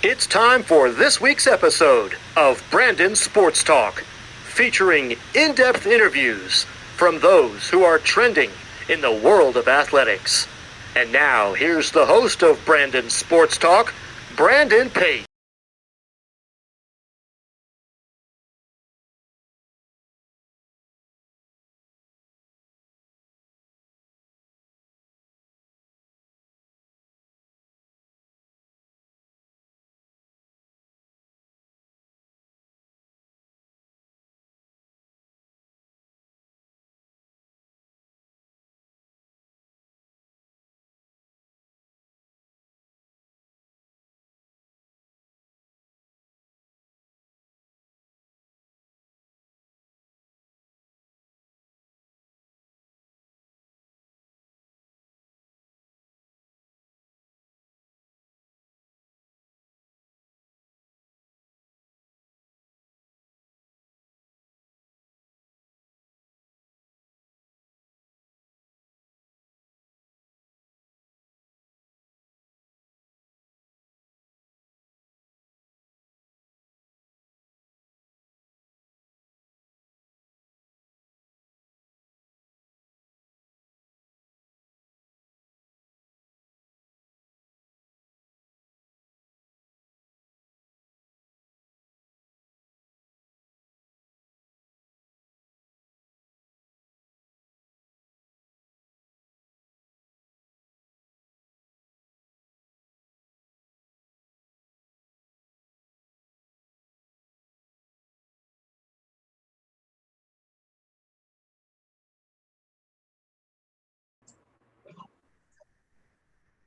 It's time for this week's episode of Brandon Sports Talk, featuring in-depth interviews from those who are trending in the world of athletics. And now, here's the host of Brandon Sports Talk, Brandon Pate.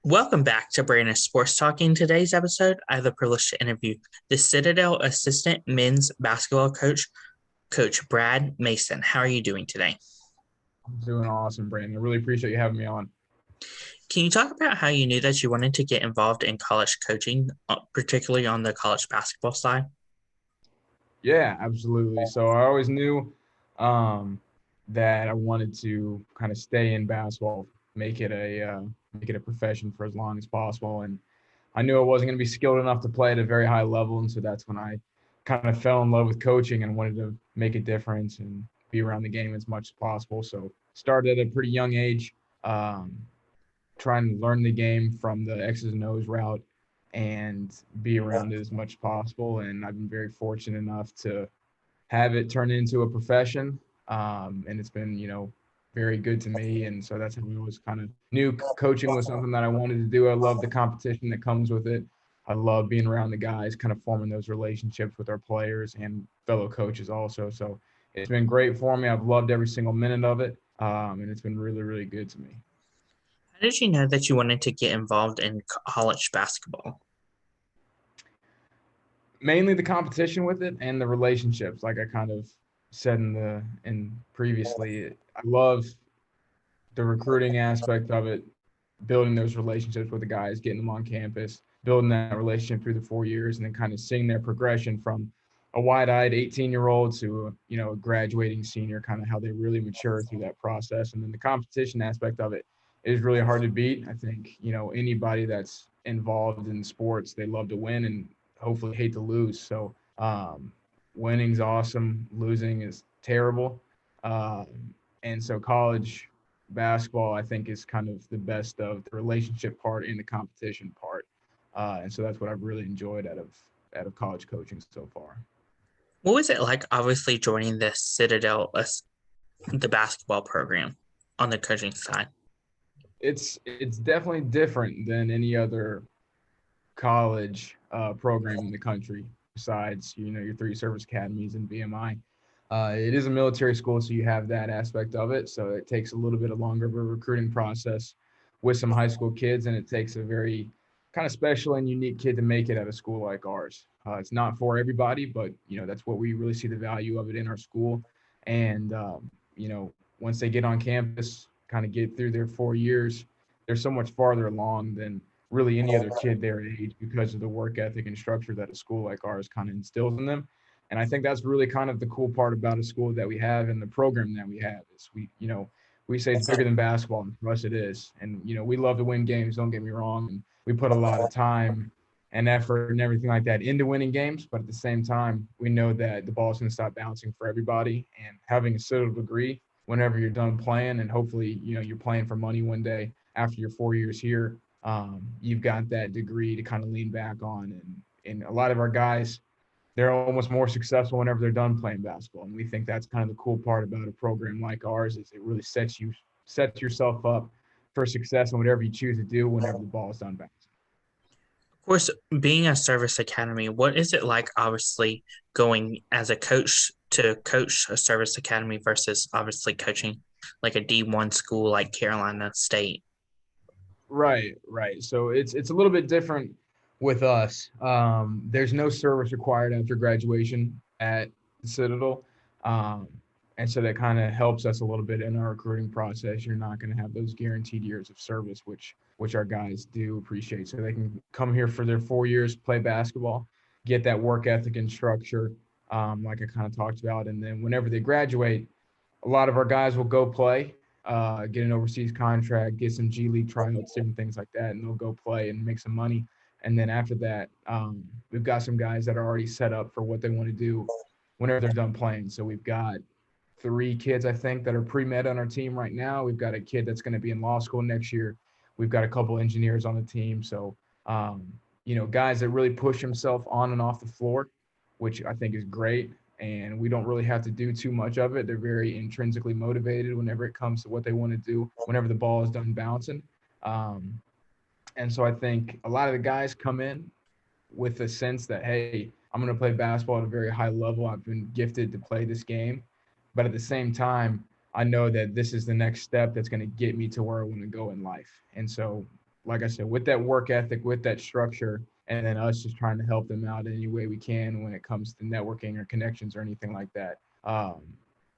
Welcome back to Brandon Sports Talk. In today's episode, I have the privilege to interview the Citadel assistant men's basketball coach, Coach Brad Mason. How are you doing today? I'm doing awesome, Brandon. I really appreciate you having me on. Can you talk about how you knew that you wanted to get involved in college coaching, particularly on the college basketball side? Yeah, absolutely. So I always knew that I wanted to kind of stay in basketball, make it a profession for as long as possible. And I knew I wasn't going to be skilled enough to play at a very high level, and so that's when I kind of fell in love with coaching and wanted to make a difference and be around the game as much as possible. So started at a pretty young age, trying to learn the game from the X's and O's route and be around it as much as possible. And I've been very fortunate enough to have it turn into a profession. And it's been, very good to me. And so that's how we always kind of knew coaching was something that I wanted to do. I love the competition that comes with it. I love being around the guys, kind of forming those relationships with our players and fellow coaches also. So it's been great for me. I've loved every single minute of it. And it's been really, really good to me. How did you know that you wanted to get involved in college basketball? Mainly the competition with it and the relationships, like I kind of said in previously. I love the recruiting aspect of it, building those relationships with the guys, getting them on campus, building that relationship through the 4 years, and then kind of seeing their progression from a wide-eyed 18-year-old to a graduating senior, kind of how they really mature through that process. And then the competition aspect of it is really hard to beat. I think anybody that's involved in sports, they love to win and hopefully hate to lose. So winning's awesome, losing is terrible. And so college basketball, I think, is kind of the best of the relationship part and the competition part. And so that's what I've really enjoyed out of college coaching so far. What was it like, obviously, joining the Citadel, the basketball program on the coaching side? It's definitely different than any other college program in the country besides your three service academies and VMI. It is a military school, so you have that aspect of it. So it takes a little bit longer of a recruiting process with some high school kids, and it takes a very kind of special and unique kid to make it at a school like ours. It's not for everybody, but that's what we really see the value of it in our school. And once they get on campus, kind of get through their 4 years, they're so much farther along than really any other kid their age because of the work ethic and structure that a school like ours kind of instills in them. And I think that's really kind of the cool part about a school that we have and the program that we have is we say it's bigger than basketball, and for us it is. And we love to win games, don't get me wrong. And we put a lot of time and effort and everything like that into winning games. But at the same time, we know that the ball's going to stop bouncing for everybody. And having a Citadel degree whenever you're done playing, and hopefully, you're playing for money one day after your 4 years here, you've got that degree to kind of lean back on. And a lot of our guys, they're almost more successful whenever they're done playing basketball. And we think that's kind of the cool part about a program like ours is it really sets yourself up for success in whatever you choose to do whenever the ball is done bouncing. Of course, being a service academy, what is it like, obviously, going as a coach to coach a service academy versus obviously coaching like a D1 school like Carolina State? Right. So it's a little bit different with us. There's no service required after graduation at the Citadel. And so that kind of helps us a little bit in our recruiting process. You're not going to have those guaranteed years of service, which our guys do appreciate. So they can come here for their 4 years, play basketball, get that work ethic and structure, like I kind of talked about. And then whenever they graduate, a lot of our guys will go play, get an overseas contract, get some G League tryouts, different things like that, and they'll go play and make some money. And then after that, we've got some guys that are already set up for what they want to do whenever they're done playing. So we've got 3 kids, I think, that are pre-med on our team right now. We've got a kid that's going to be in law school next year. We've got a couple engineers on the team. So, guys that really push themselves on and off the floor, which I think is great. And we don't really have to do too much of it. They're very intrinsically motivated whenever it comes to what they want to do, whenever the ball is done bouncing. And so I think a lot of the guys come in with a sense that, hey, I'm going to play basketball at a very high level. I've been gifted to play this game. But at the same time, I know that this is the next step that's going to get me to where I want to go in life. And so, like I said, with that work ethic, with that structure, and then us just trying to help them out any way we can when it comes to networking or connections or anything like that,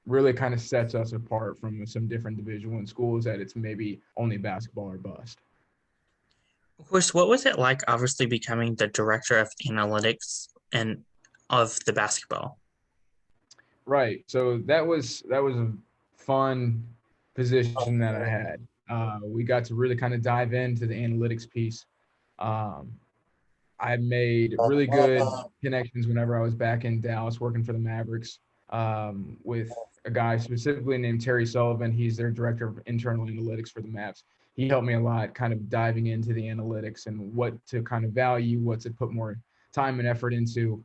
really kind of sets us apart from some different Division I schools that it's maybe only basketball or bust. Of course, what was it like, obviously, becoming the director of analytics and of the basketball? Right. So that was a fun position that I had. We got to really kind of dive into the analytics piece. I made really good connections whenever I was back in Dallas working for the Mavericks, with a guy specifically named Terry Sullivan. He's their director of internal analytics for the Mavs. He helped me a lot kind of diving into the analytics and what to kind of value, what to put more time and effort into.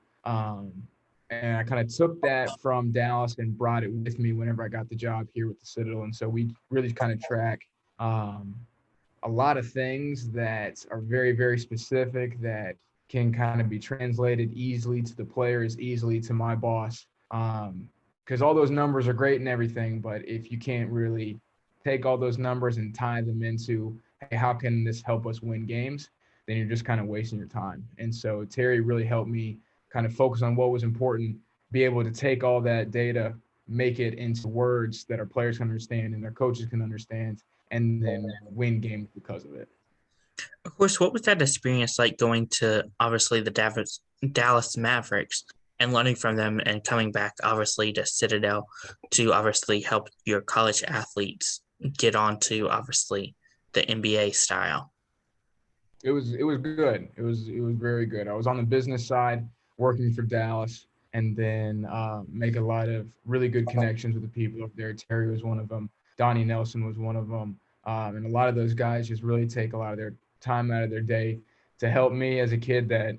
And I kind of took that from Dallas and brought it with me whenever I got the job here with the Citadel. And so we really kind of track a lot of things that are very, very specific that can kind of be translated easily to the players, easily to my boss. Because all those numbers are great and everything, but if you can't really take all those numbers and tie them into, hey, how can this help us win games, then you're just kind of wasting your time. And so Terry really helped me kind of focus on what was important, be able to take all that data, make it into words that our players can understand and their coaches can understand, and then win games because of it. Of course, what was that experience like, going to obviously the Dallas Mavericks and learning from them and coming back obviously to Citadel to obviously help your college athletes get on to obviously the NBA style? It was good. It was very good. I was on the business side working for Dallas, and then make a lot of really good connections with the people up there. Terry was one of them. Donnie Nelson was one of them. And a lot of those guys just really take a lot of their time out of their day to help me as a kid that,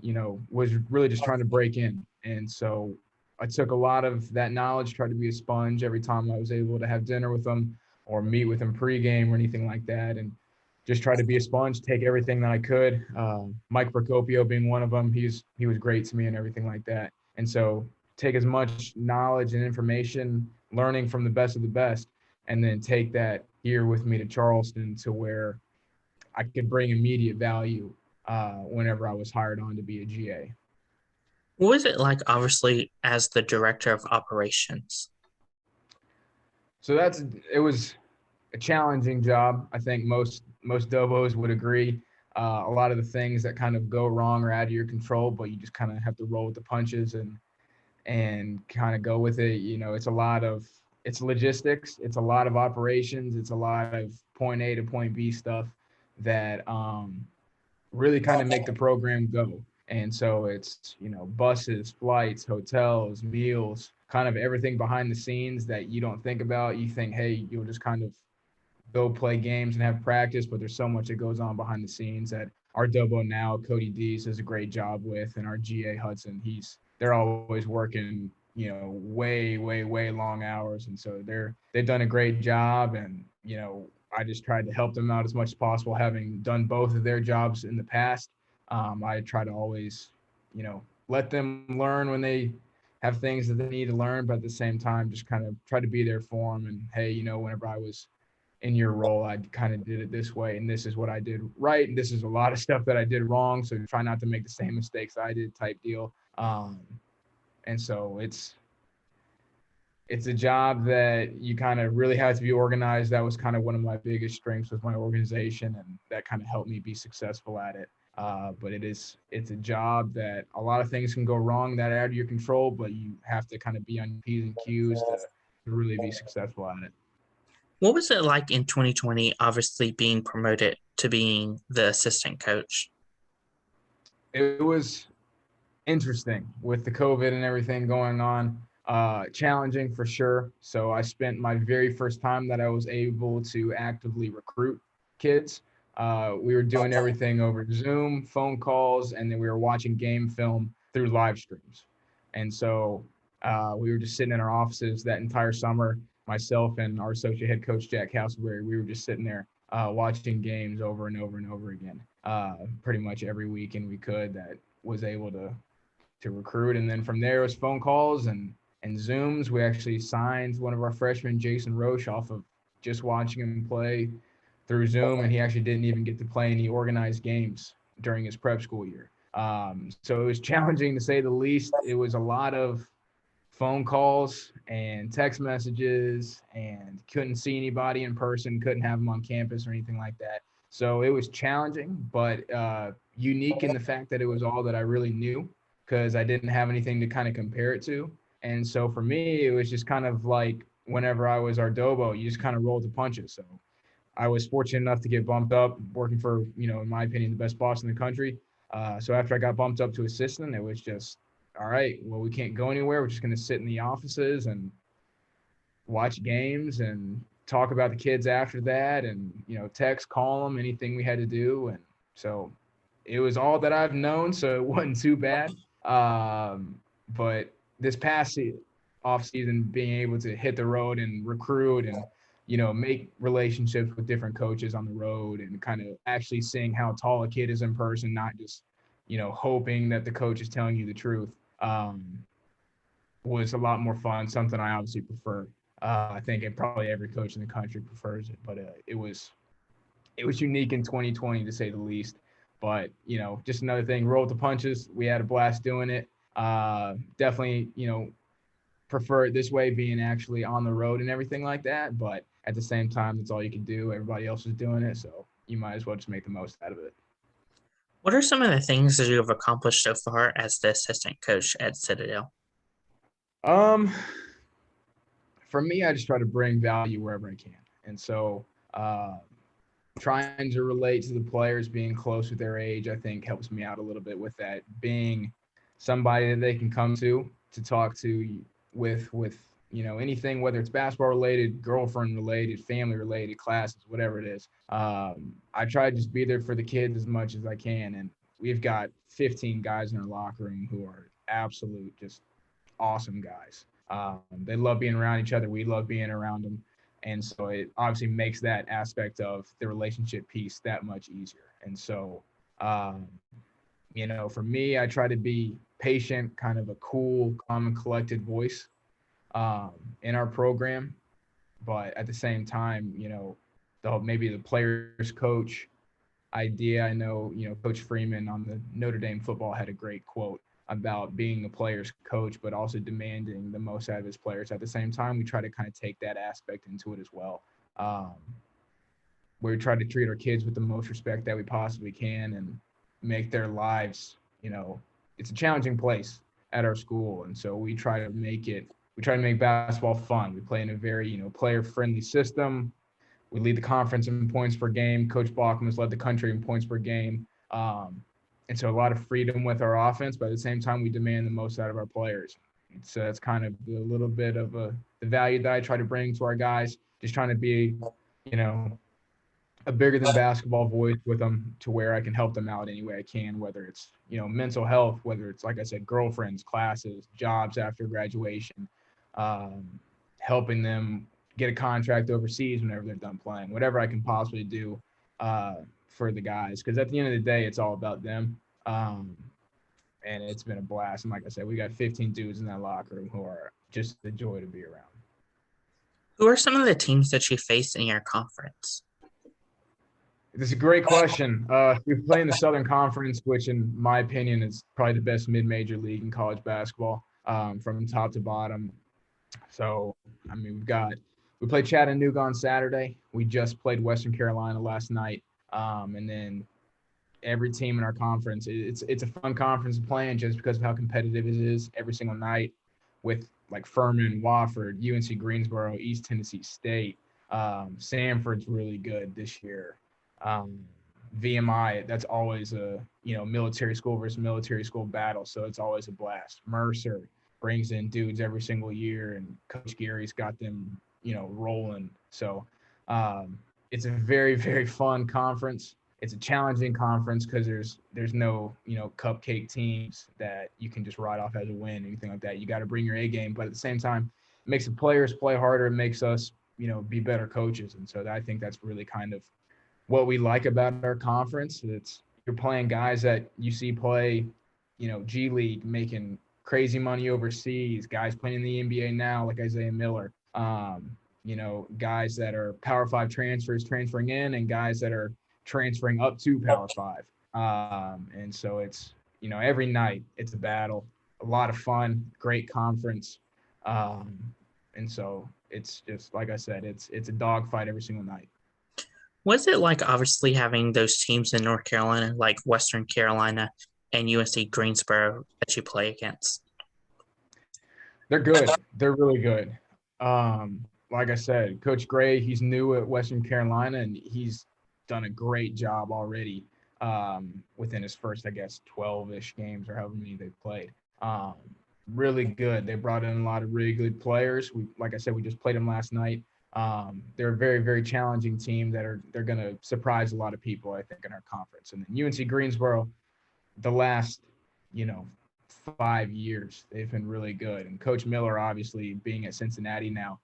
was really just trying to break in. And so I took a lot of that knowledge, tried to be a sponge every time I was able to have dinner with them or meet with them pregame or anything like that. And just try to be a sponge, take everything that I could. Mike Procopio being one of them. He was great to me and everything like that. And so take as much knowledge and information, learning from the best of the best, and then take that here with me to Charleston to where I could bring immediate value whenever I was hired on to be a GA. What was it like, obviously, as the director of operations? So it was a challenging job. I think most Dobos would agree. A lot of the things that kind of go wrong are out of your control, but you just kind of have to roll with the punches and kind of go with it. It's logistics. It's a lot of operations. It's a lot of point A to point B stuff that really kind of make the program go. And so it's, buses, flights, hotels, meals, kind of everything behind the scenes that you don't think about. You think, hey, you'll just kind of go play games and have practice, but there's so much that goes on behind the sines that our Dobo now, Cody Dees, does a great job with, and our GA Hudson, they're always working, way, way, way long hours. And so they've done a great job. And, I just tried to help them out as much as possible, having done both of their jobs in the past. I try to always, let them learn when they have things that they need to learn, but at the same time, just kind of try to be there for them. And hey, whenever I was in your role, I kind of did it this way, and this is what I did right, and this is a lot of stuff that I did wrong. So try not to make the same mistakes I did, type deal. And so it's a job that you kind of really have to be organized. That was kind of one of my biggest strengths with my organization, and that kind of helped me be successful at it. But it's a job that a lot of things can go wrong that are out of your control, but you have to kind of be on your P's and Q's to really be successful at it. What was it like in 2020, obviously being promoted to being the assistant coach? It was interesting with the COVID and everything going on. Challenging for sure. So I spent my very first time that I was able to actively recruit kids. We were doing everything over Zoom, phone calls, and then we were watching game film through live streams. And so we were just sitting in our offices that entire summer. Myself and our associate head coach, Jack Castleberry, we were just sitting there watching games over and over and over again, pretty much every weekend we could, that was able to recruit. And then from there, it was phone calls and Zooms. We actually signed one of our freshmen, Jason Roche, off of just watching him play through Zoom, and he actually didn't even get to play any organized games during his prep school year. So it was challenging, to say the least. It was a lot of phone calls and text messages, and couldn't see anybody in person, couldn't have them on campus or anything like that. So it was challenging, but unique in the fact that it was all that I really knew, because I didn't have anything to kind of compare it to. And so for me, it was just kind of like whenever I was our Dobo, you just kind of rolled the punches. So I was fortunate enough to get bumped up, working for, in my opinion, the best boss in the country. So after I got bumped up to assistant, it was just, all right, well, we can't go anywhere. We're just going to sit in the offices and watch games and talk about the kids after that, and, text, call them, anything we had to do. And so it was all that I've known, so it wasn't too bad. But this past off season, being able to hit the road and recruit and, make relationships with different coaches on the road, and kind of actually seeing how tall a kid is in person, not just, hoping that the coach is telling you the truth, was a lot more fun. Something I obviously prefer. I think probably every coach in the country prefers it, but it was unique in 2020, to say the least. But, just another thing, rolled the punches. We had a blast doing it. Definitely, prefer it this way, being actually on the road and everything like that. But at the same time, that's all you can do. Everybody else is doing it, so you might as well just make the most out of it. What are some of the things that you have accomplished so far as the assistant coach at Citadel? For me, I just try to bring value wherever I can. And so trying to relate to the players, being close with their age, I think helps me out a little bit with that. Being somebody that they can come to talk to with anything, whether it's basketball related, girlfriend related, family related, classes, whatever it is. I try to just be there for the kids as much as I can. And we've got 15 guys in our locker room who are absolute just awesome guys. They love being around each other. We love being around them. And so it obviously makes that aspect of the relationship piece that much easier. And so, for me, I try to be patient, kind of a cool, calm, and collected voice in our program. But at the same time, maybe the players coach idea. I know, Coach Freeman on the Notre Dame football had a great quote about being the player's coach, but also demanding the most out of his players. At the same time, we try to kind of take that aspect into it as well. We try to treat our kids with the most respect that we possibly can, and make their lives, it's a challenging place at our school. And so we try to make basketball fun. We play in a very, player-friendly system. We lead the conference in points per game. Coach Bachman has led the country in points per game. And so a lot of freedom with our offense, but at the same time, we demand the most out of our players. So that's kind of a little bit of the value that I try to bring to our guys, just trying to be, you know, a bigger than basketball voice with them to where I can help them out any way I can, whether it's, you know, mental health, whether it's, like I said, girlfriends, classes, jobs after graduation, um, helping them get a contract overseas whenever they're done playing, whatever I can possibly do for the guys. Because at the end of the day, it's all about them. And it's been a blast. And like I said, we got 15 dudes in that locker room who are just a joy to be around. Who are some of the teams that you face in your conference? This is a great question. We play in the Southern Conference, which in my opinion is probably the best mid-major league in college basketball from top to bottom. So, I mean, we played Chattanooga on Saturday. We just played Western Carolina last night. And then every team in our conference, it's a fun conference to play in just because of how competitive it is every single night with like Furman, Wofford, UNC Greensboro, East Tennessee State. Sanford's really good this year. VMI, that's always a, you know, military school versus military school battle. So it's always a blast. Mercer brings in dudes every single year, and Coach Gary's got them, you know, rolling. So it's a very, very fun conference. It's a challenging conference because there's no, you know, cupcake teams that you can just ride off as a win, anything like that. You got to bring your A game, but at the same time, it makes the players play harder. It makes us, you know, be better coaches. And so I think that's really kind of what we like about our conference. It's you're playing guys that you see play, you know, G League, making crazy money overseas, guys playing in the NBA now, like Isaiah Miller, you know, guys that are Power 5 transfers transferring in, and guys that are transferring up to Power 5. And so it's, you know, every night it's a battle, a lot of fun, great conference. And so it's just, like I said, it's a dogfight every single night. What's it like, obviously, having those teams in North Carolina, like Western Carolina and UNC Greensboro, that you play against? They're good. They're really good. Like I said, Coach Gray, he's new at Western Carolina, and he's done a great job already within his first, I guess, 12-ish games or however many they've played. Really good. They brought in a lot of really good players. Like I said, we just played them last night. They're a very, very challenging team they're going to surprise a lot of people, I think, in our conference. And then UNC Greensboro, the last, you know, 5 years, they've been really good. And Coach Miller, obviously, being at Cincinnati now,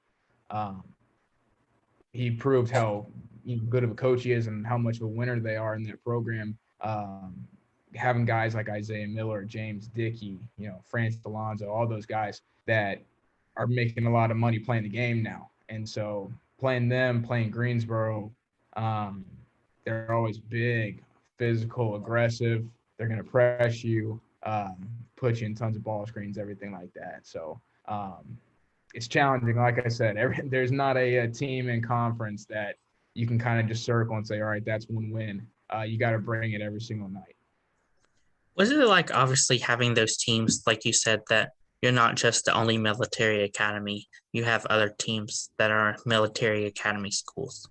he proved how, you know, good of a coach he is and how much of a winner they are in that program. Having guys like Isaiah Miller, James Dickey, you know, Francis Alonzo, all those guys that are making a lot of money playing the game now. And so playing them, playing Greensboro, they're always big, physical, aggressive. They're going to press you, put you in tons of ball screens, everything like that. So it's challenging. Like I said, there's not a team in conference that you can kind of just circle and say, all right, that's one win. You got to bring it every single night. Was it like, obviously, having those teams, like you said, that you're not just the only military academy, you have other teams that are military academy schools?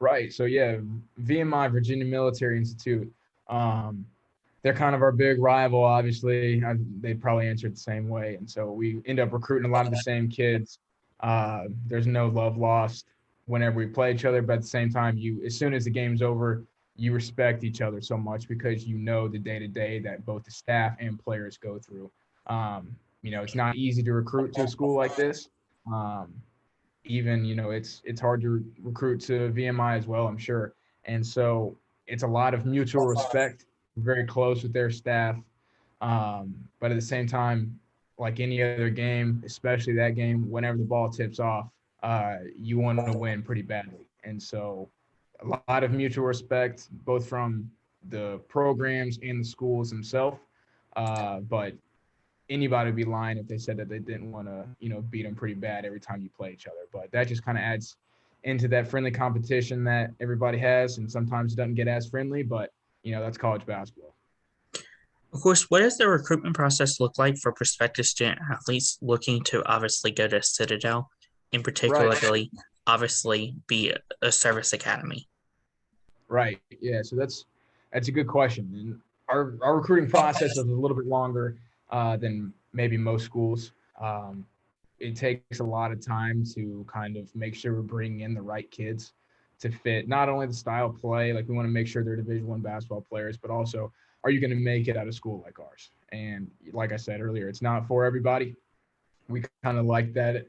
Right. So, yeah, VMI, Virginia Military Institute, they're kind of our big rival, obviously. They'd probably answer it the same way. And so we end up recruiting a lot of the same kids. There's no love lost whenever we play each other. But at the same time, as soon as the game's over, you respect each other so much because you know the day-to-day that both the staff and players go through. You know, it's not easy to recruit to a school like this. Even, you know, it's hard to recruit to VMI as well, I'm sure. And so it's a lot of mutual respect. We're very close with their staff. But at the same time, like any other game, especially that game, whenever the ball tips off, you want to win pretty badly. And so a lot of mutual respect, both from the programs and the schools themselves. But anybody would be lying if they said that they didn't want to, you know, beat them pretty bad every time you play each other. But that just kind of adds into that friendly competition that everybody has, and sometimes it doesn't get as friendly, but, you know, that's college basketball. Of course, what does the recruitment process look like for prospective student athletes looking to obviously go to Citadel, in particularly, obviously, be a service academy? Right. Yeah. So that's a good question. And our recruiting process is a little bit longer than maybe most schools. It takes a lot of time to kind of make sure we're bringing in the right kids to fit not only the style of play, like we want to make sure they're Division I basketball players, but also, are you going to make it at a school like ours? And like I said earlier, it's not for everybody. We kind of like that.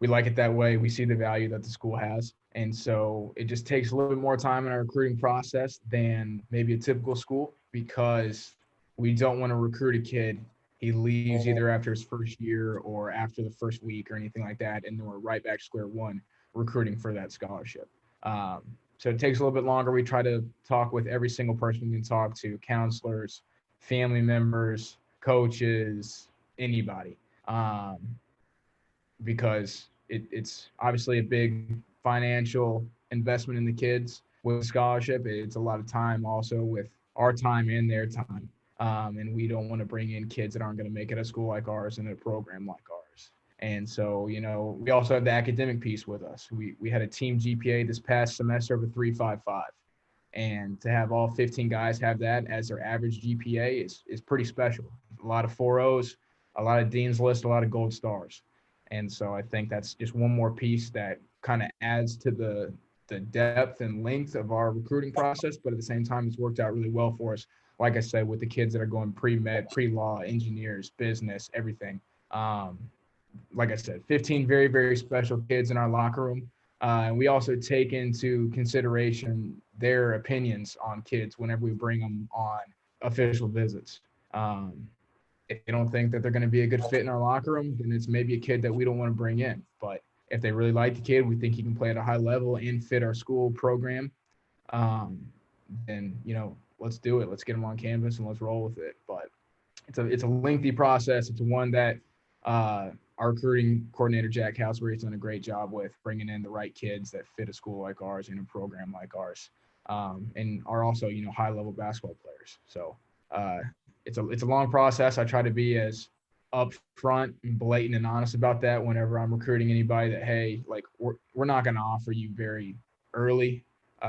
We like it that way. We see the value that the school has. And so it just takes a little bit more time in our recruiting process than maybe a typical school, because we don't want to recruit a kid. He leaves either after his first year or after the first week or anything like that. And then we're right back to square one recruiting for that scholarship. So it takes a little bit longer. We try to talk with every single person we can talk to, counselors, family members, coaches, anybody. Because it's obviously a big financial investment in the kids with a scholarship. It's a lot of time also with our time and their time. And we don't want to bring in kids that aren't going to make it at a school like ours and a program like ours. And so, we also have the academic piece with us. We had a team GPA this past semester of a 3.55. And to have all 15 guys have that as their average GPA is pretty special. A lot of 4.0s, a lot of Dean's List, a lot of gold stars. And so I think that's just one more piece that kind of adds to the depth and length of our recruiting process. But at the same time, it's worked out really well for us. Like I said, with the kids that are going pre-med, pre-law, engineers, business, everything. Like I said, 15 very, very special kids in our locker room. And we also take into consideration their opinions on kids whenever we bring them on official visits. If they don't think that they're going to be a good fit in our locker room, then it's maybe a kid that we don't want to bring in. But if they really like the kid, we think he can play at a high level and fit our school program, then, let's do it. Let's get him on campus and let's roll with it. But it's a lengthy process. It's one that our recruiting coordinator, Jack Housbury, has done a great job with bringing in the right kids that fit a school like ours and a program like ours, and are also, high-level basketball players. So it's a long process. I try to be as upfront and blatant and honest about that whenever I'm recruiting anybody, that, hey, like, we're not going to offer you very early.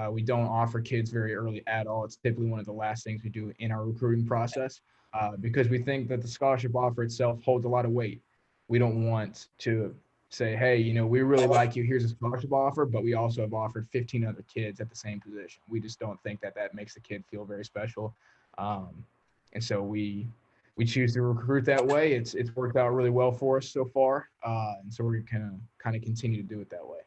We don't offer kids very early at all. It's typically one of the last things we do in our recruiting process, because we think that the scholarship offer itself holds a lot of weight. We don't want to say, hey, we really like you, here's a scholarship offer, but we also have offered 15 other kids at the same position. We just don't think that makes the kid feel very special. And so we choose to recruit that way. It's worked out really well for us so far. And so we're going to kind of continue to do it that way.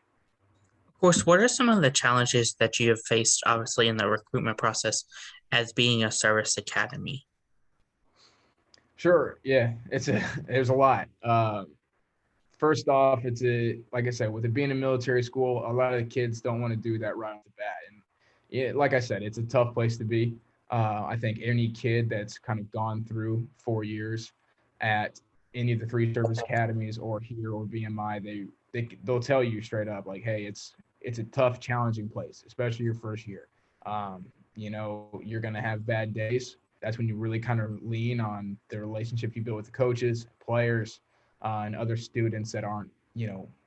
Of course, what are some of the challenges that you have faced, obviously, in the recruitment process as being a service academy? Sure. Yeah, there's a lot. First off, like I said, with it being a military school, a lot of the kids don't want to do that right off the bat. And yeah, like I said, it's a tough place to be. I think any kid that's kind of gone through 4 years at any of the 3 service academies or here or BMI, they'll tell you straight up, like, hey, it's a tough, challenging place, especially your first year. You're going to have bad days. That's when you really kind of lean on the relationship you build with the coaches, players, and other students that aren't,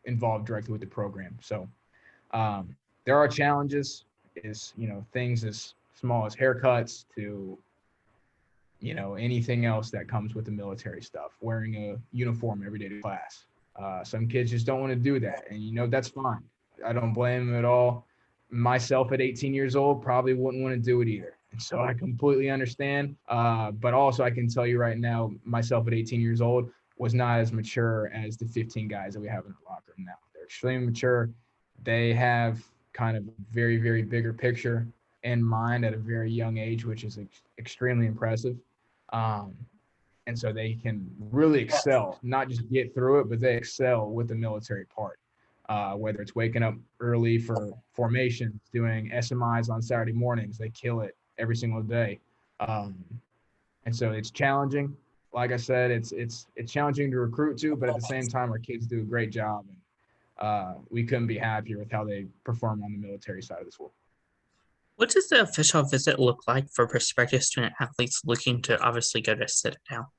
involved directly with the program. So there are challenges, things as small as haircuts to, anything else that comes with the military stuff, wearing a uniform every day to class. Some kids just don't want to do that. And, that's fine. I don't blame them at all. Myself at 18 years old probably wouldn't want to do it either. And so I completely understand. But also I can tell you right now, myself at 18 years old was not as mature as the 15 guys that we have in the locker room now. They're extremely mature. They have kind of a very, very bigger picture in mind at a very young age, which is extremely impressive. And so they can really excel, not just get through it, but they excel with the military part. Whether it's waking up early for formations, doing SMIs on Saturday mornings, they kill it every single day. And so it's challenging. Like I said, it's challenging to recruit to, but at the same time, our kids do a great job. And we couldn't be happier with how they perform on the military side of the school. What does the official visit look like for prospective student athletes looking to obviously go to Citadel?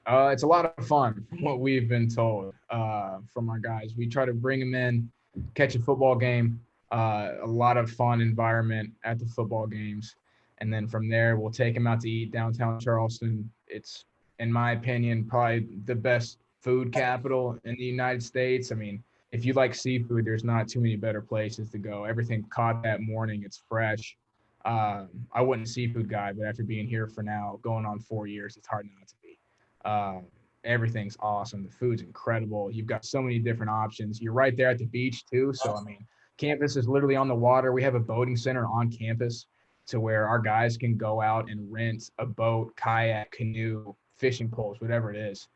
It's a lot of fun from what we've been told from our guys. We try to bring them in, catch a football game, a lot of fun environment at the football games. And then from there, we'll take them out to eat downtown Charleston. It's, in my opinion, probably the best food capital in the United States. I mean, if you like seafood, there's not too many better places to go. Everything caught that morning, it's fresh. I wasn't a seafood guy, but after being here for now, going on 4 years, it's hard not to be. Uh, Everything's awesome. The food's incredible. You've got so many different options. You're right there at the beach too. So, I mean, campus is literally on the water. We have a boating center on campus to where our guys can go out and rent a boat, kayak, canoe, fishing poles, whatever it is,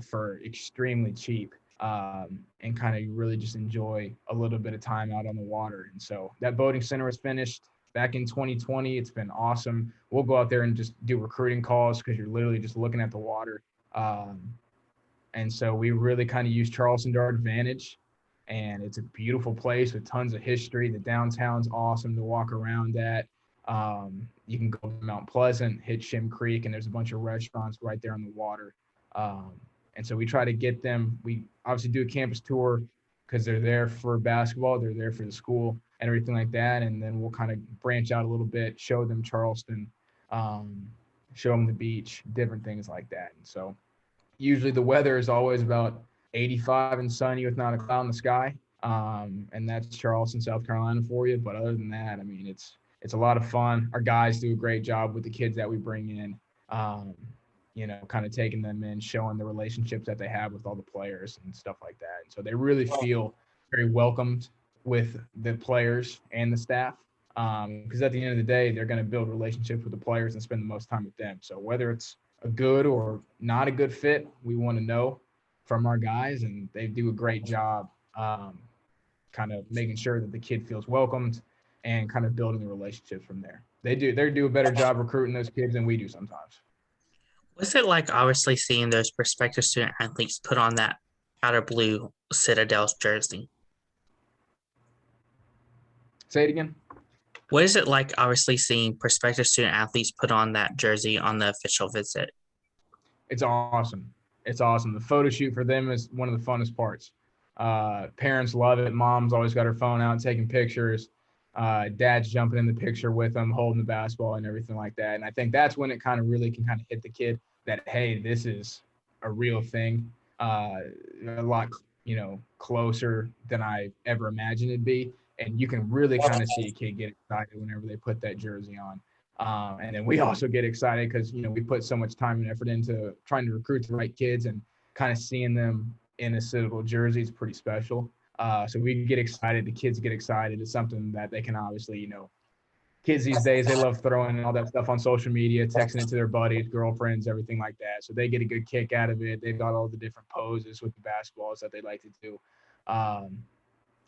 for extremely cheap, and kind of really just enjoy a little bit of time out on the water. And so that boating center was finished back in 2020. It's been awesome. We'll go out there and just do recruiting calls because you're literally just looking at the water. And so we really kind of use Charleston to our advantage. And it's a beautiful place with tons of history. The downtown's awesome to walk around at. You can go to Mount Pleasant, hit Shim Creek, and there's a bunch of restaurants right there on the water. And so we try to get them. We obviously do a campus tour because they're there for basketball, they're there for the school and everything like that. And then we'll kind of branch out a little bit, show them Charleston, show them the beach, different things like that. And so usually the weather is always about 85 and sunny with not a cloud in the sky. And that's Charleston, South Carolina for you. But other than that, I mean, it's a lot of fun. Our guys do a great job with the kids that we bring in, kind of taking them in, showing the relationships that they have with all the players and stuff like that. And so they really feel very welcomed with the players and the staff, because at the end of the day, they're going to build relationships with the players and spend the most time with them. So whether it's a good or not a good fit, we want to know from our guys, and they do a great job kind of making sure that the kid feels welcomed and kind of building the relationships from there. They do a better job recruiting those kids than we do sometimes. What's it like, obviously, seeing those prospective student athletes put on that powder blue Citadel's jersey? Say it again. What is it like, obviously, seeing prospective student athletes put on that jersey on the official visit? It's awesome. It's awesome. The photo shoot for them is one of the funnest parts. Parents love it. Mom's always got her phone out taking pictures. Dad's jumping in the picture with them, holding the basketball and everything like that. And I think that's when it kind of really can kind of hit the kid that, hey, this is a real thing. A lot, closer than I ever imagined it'd be. And you can really kind of see a kid get excited whenever they put that jersey on. And then we also get excited because, we put so much time and effort into trying to recruit the right kids, and kind of seeing them in a Citadel jersey is pretty special. So we get excited. The kids get excited. It's something that they can obviously, kids these days, they love throwing all that stuff on social media, texting it to their buddies, girlfriends, everything like that. So they get a good kick out of it. They've got all the different poses with the basketballs that they like to do.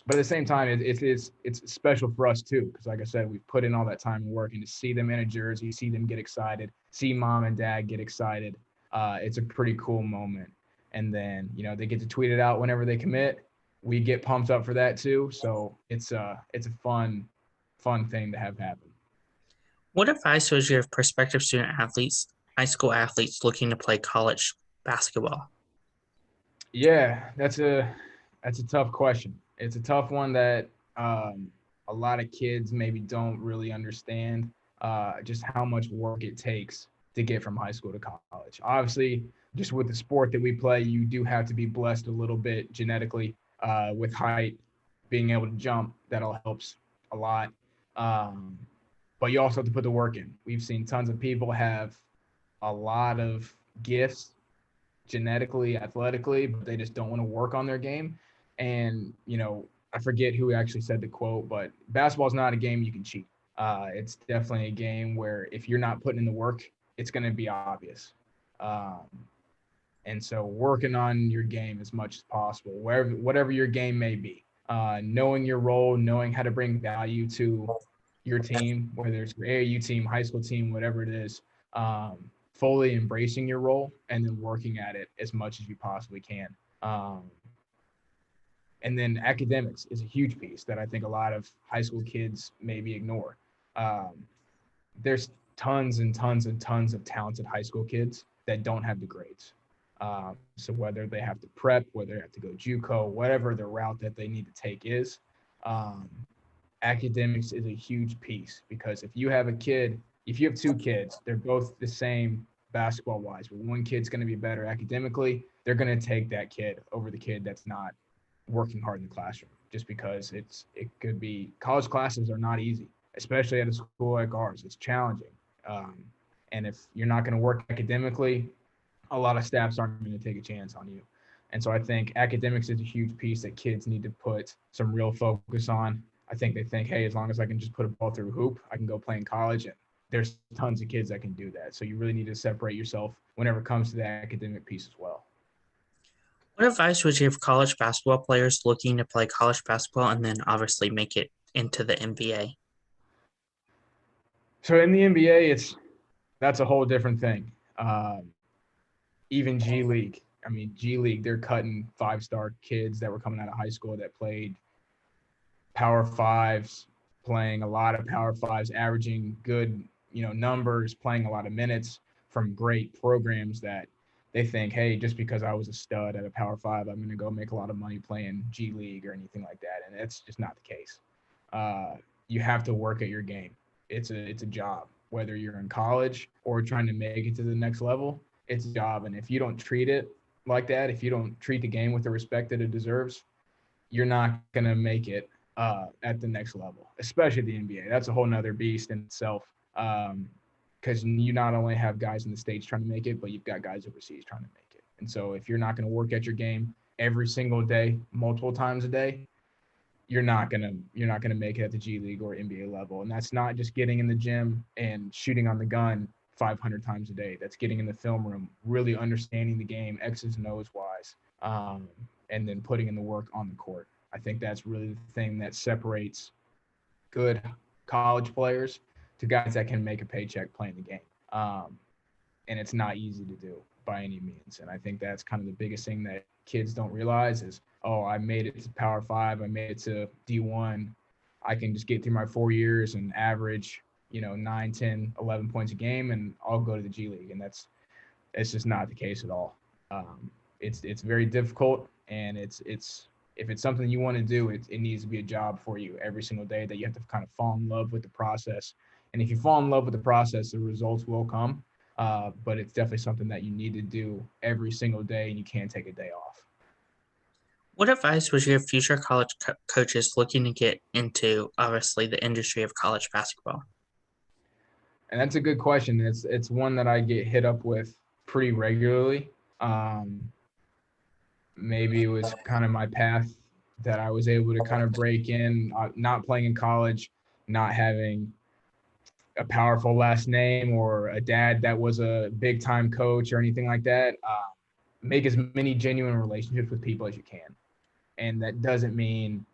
But at the same time, it's special for us too, because like I said, we've put in all that time and work, and to see them in a jersey, see them get excited, see mom and dad get excited, it's a pretty cool moment. And then, they get to tweet it out whenever they commit. We get pumped up for that too. So it's a fun thing to have happen. What advice would you give prospective student athletes, high school athletes looking to play college basketball? Yeah, that's a tough question. It's a tough one that a lot of kids maybe don't really understand just how much work it takes to get from high school to college. Obviously, just with the sport that we play, you do have to be blessed a little bit genetically with height, being able to jump. That'll helps a lot. But you also have to put the work in. We've seen tons of people have a lot of gifts genetically, athletically, but they just don't want to work on their game. And, I forget who actually said the quote, but basketball is not a game you can cheat. It's definitely a game where if you're not putting in the work, it's going to be obvious. And so working on your game as much as possible, whatever your game may be, knowing your role, knowing how to bring value to your team, whether it's your AAU team, high school team, whatever it is, fully embracing your role and then working at it as much as you possibly can. And then academics is a huge piece that I think a lot of high school kids maybe ignore. There's tons and tons and tons of talented high school kids that don't have the grades. So whether they have to prep, whether they have to go JUCO, whatever the route that they need to take is, academics is a huge piece, because if you have two kids, they're both the same basketball wise, but one kid's going to be better academically, they're going to take that kid over the kid that's not working hard in the classroom, just because it could be, college classes are not easy, especially at a school like ours. It's challenging. And if you're not going to work academically, a lot of staffs aren't going to take a chance on you. And so I think academics is a huge piece that kids need to put some real focus on. I think they think, hey, as long as I can just put a ball through a hoop, I can go play in college. And there's tons of kids that can do that. So you really need to separate yourself whenever it comes to the academic piece as well. What advice would you give college basketball players looking to play college basketball and then obviously make it into the NBA? So in the NBA, that's a whole different thing. Even G League. I mean, G League, they're cutting 5-star kids that were coming out of high school that played Power Fives, playing a lot of Power Fives, averaging good, numbers, playing a lot of minutes from great programs that they think, hey, just because I was a stud at a Power Five, I'm going to go make a lot of money playing G League or anything like that. And that's just not the case. You have to work at your game. It's a job, whether you're in college or trying to make it to the next level. It's a job. And if you don't treat it like that, if you don't treat the game with the respect that it deserves, you're not going to make it at the next level, especially the NBA. That's a whole nother beast in itself, because you not only have guys in the States trying to make it, but you've got guys overseas trying to make it. And so if you're not going to work at your game every single day, multiple times a day, you're not gonna make it at the G League or NBA level. And that's not just getting in the gym and shooting on the gun 500 times a day. That's getting in the film room, really understanding the game, X's and O's wise, and then putting in the work on the court. I think that's really the thing that separates good college players to guys that can make a paycheck playing the game. And it's not easy to do by any means. And I think that's kind of the biggest thing that kids don't realize is, oh, I made it to Power Five, I made it to D1. I can just get through my 4 years and average, 9, 10, 11 points a game, and I'll go to the G League. And it's just not the case at all. It's very difficult, and it's if it's something you want to do, it needs to be a job for you every single day, that you have to kind of fall in love with the process. And if you fall in love with the process, the results will come. But it's definitely something that you need to do every single day, and you can't take a day off. What advice would you give future college coaches looking to get into, obviously, the industry of college basketball? And that's a good question. It's one that I get hit up with pretty regularly. Maybe it was kind of my path that I was able to kind of break in, not playing in college, not having a powerful last name or a dad that was a big time coach or anything like that. Make as many genuine relationships with people as you can. And that doesn't mean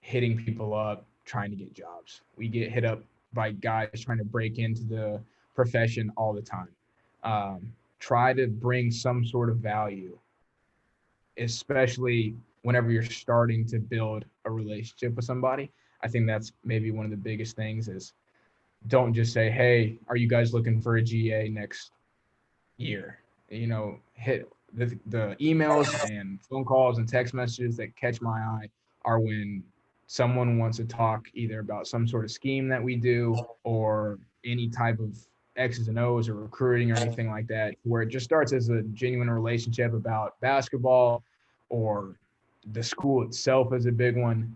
hitting people up, trying to get jobs. We get hit up by guys trying to break into the profession all the time. Try to bring some sort of value, especially whenever you're starting to build a relationship with somebody. I think that's maybe one of the biggest things is, don't just say, hey, are you guys looking for a GA next year? Hit the emails and phone calls and text messages that catch my eye are when someone wants to talk either about some sort of scheme that we do or any type of X's and O's or recruiting or anything like that, where it just starts as a genuine relationship about basketball, or the school itself is a big one.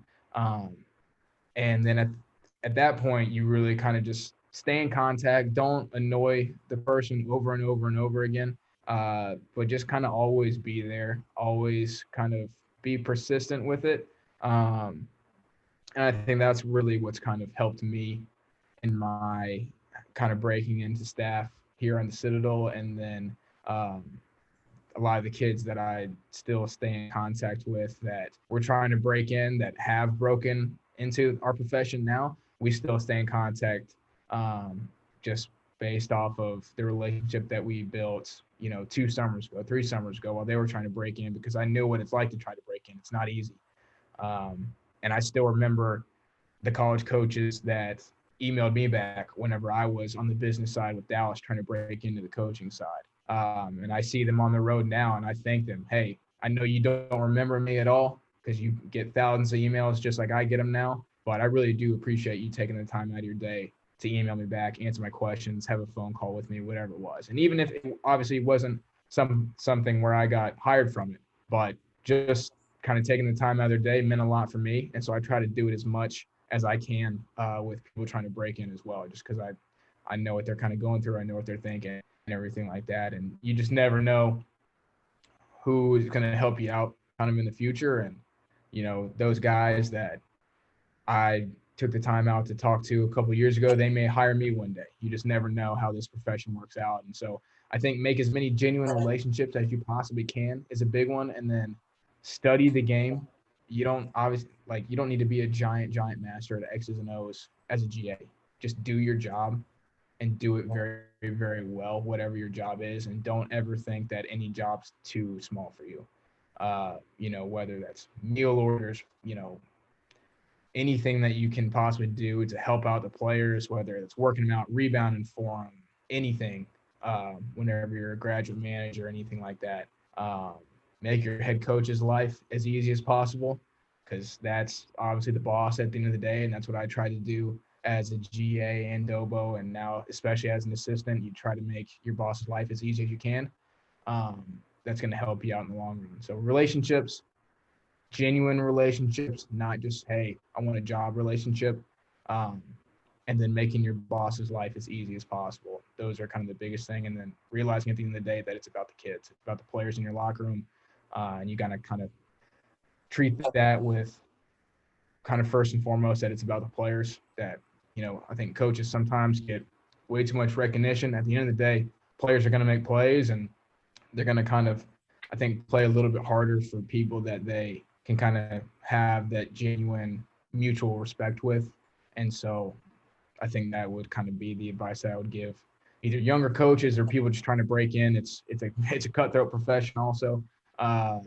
And then at that point, you really kind of just stay in contact. Don't annoy the person over and over and over again, but just kind of always be there, always kind of be persistent with it. And I think that's really what's kind of helped me in my kind of breaking into staff here on the Citadel. And then a lot of the kids that I still stay in contact with that we're trying to break in, that have broken into our profession now, we still stay in contact, just based off of the relationship that we built, 2 summers ago, 3 summers ago, while they were trying to break in, because I knew what it's like to try to break in. It's not easy. And I still remember the college coaches that emailed me back whenever I was on the business side with Dallas trying to break into the coaching side. And I see them on the road now, and I thank them. Hey, I know you don't remember me at all because you get thousands of emails just like I get them now, But I really do appreciate you taking the time out of your day to email me back, answer my questions, have a phone call with me, whatever it was. And even if it obviously wasn't something where I got hired from it, but just kind of taking the time out of their day meant a lot for me. And so I try to do it as much as I can with people trying to break in as well, just because I know what they're kind of going through. I know what they're thinking and everything like that. And you just never know who is going to help you out kind of in the future. And, those guys that I took the time out to talk to a couple of years ago, they may hire me one day. You just never know how this profession works out. And so I think make as many genuine relationships as you possibly can is a big one. And then study the game. You don't need to be a giant master at X's and O's as a GA. Just do your job and do it very, very well, whatever your job is. And don't ever think that any job's too small for you. Whether that's meal orders, anything that you can possibly do to help out the players, whether it's working them out, rebounding for them, anything, whenever you're a graduate manager or anything like that. Make your head coach's life as easy as possible, because that's obviously the boss at the end of the day, and that's what I try to do as a GA and Dobo, and now especially as an assistant. You try to make your boss's life as easy as you can. That's going to help you out in the long run. So relationships, genuine relationships, not just, hey, I want a job relationship, and then making your boss's life as easy as possible. Those are kind of the biggest thing. And then realizing at the end of the day that it's about the kids, it's about the players in your locker room. And you got to kind of treat that with kind of first and foremost that it's about the players. That, I think coaches sometimes get way too much recognition. At the end of the day, players are going to make plays, and they're going to kind of, I think, play a little bit harder for people that they can kind of have that genuine mutual respect with. And so I think that would kind of be the advice that I would give either younger coaches or people just trying to break in. It's a cutthroat profession also. A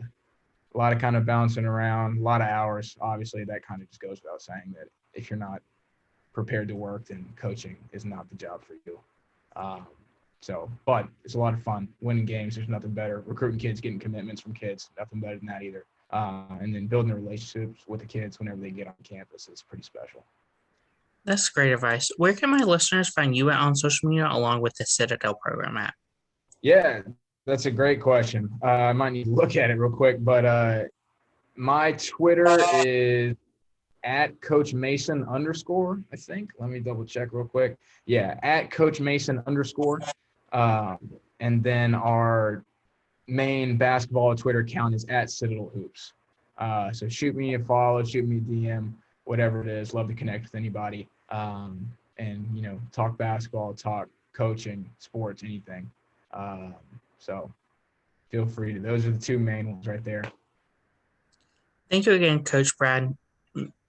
lot of kind of bouncing around, a lot of hours. Obviously, that kind of just goes without saying that if you're not prepared to work, then coaching is not the job for you. But it's a lot of fun. Winning games, there's nothing better. Recruiting kids, getting commitments from kids, nothing better than that either. And then building relationships with the kids whenever they get on campus is pretty special. That's great advice. Where can my listeners find you at on social media along with the Citadel Program at? Yeah, that's a great question. I might need to look at it real quick, but my Twitter is at Coach Mason _ I think. Let me double check real quick. Yeah, at Coach Mason _ and then our main basketball Twitter account is at Citadel Hoops. So shoot me a follow, shoot me a DM, whatever it is. Love to connect with anybody. And talk basketball, talk coaching, sports, anything. So feel free to. Those are the two main ones right there. Thank you again, Coach Brad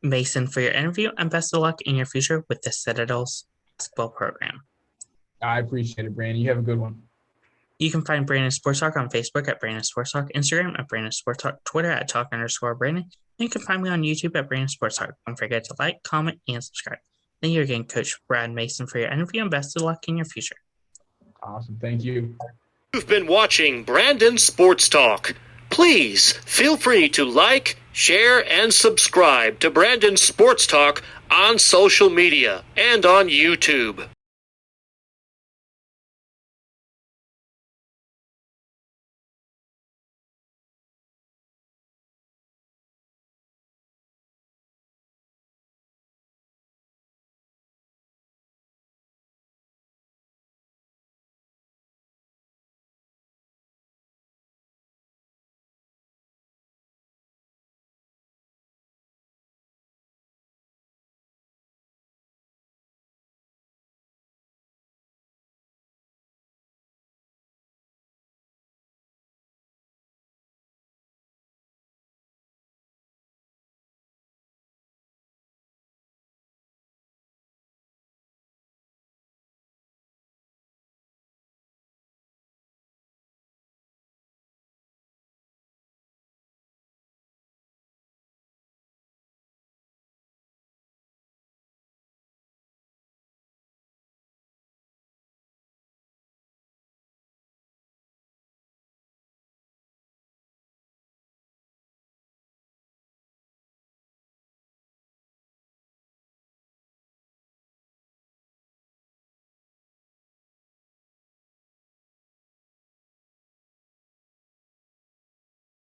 Mason, for your interview, and best of luck in your future with the Citadel's basketball program. I appreciate it, Brandon. You have a good one. You can find Brandon Sports Talk on Facebook at Brandon Sports Talk, Instagram at Brandon Sports Talk, Twitter at Talk_Brandon, and you can find me on YouTube at Brandon Sports Talk. Don't forget to like, comment, and subscribe. Thank you again, Coach Brad Mason, for your interview, and best of luck in your future. Awesome. Thank you. You've been watching Brandon Sports Talk. Please feel free to like, share, and subscribe to Brandon Sports Talk on social media and on YouTube.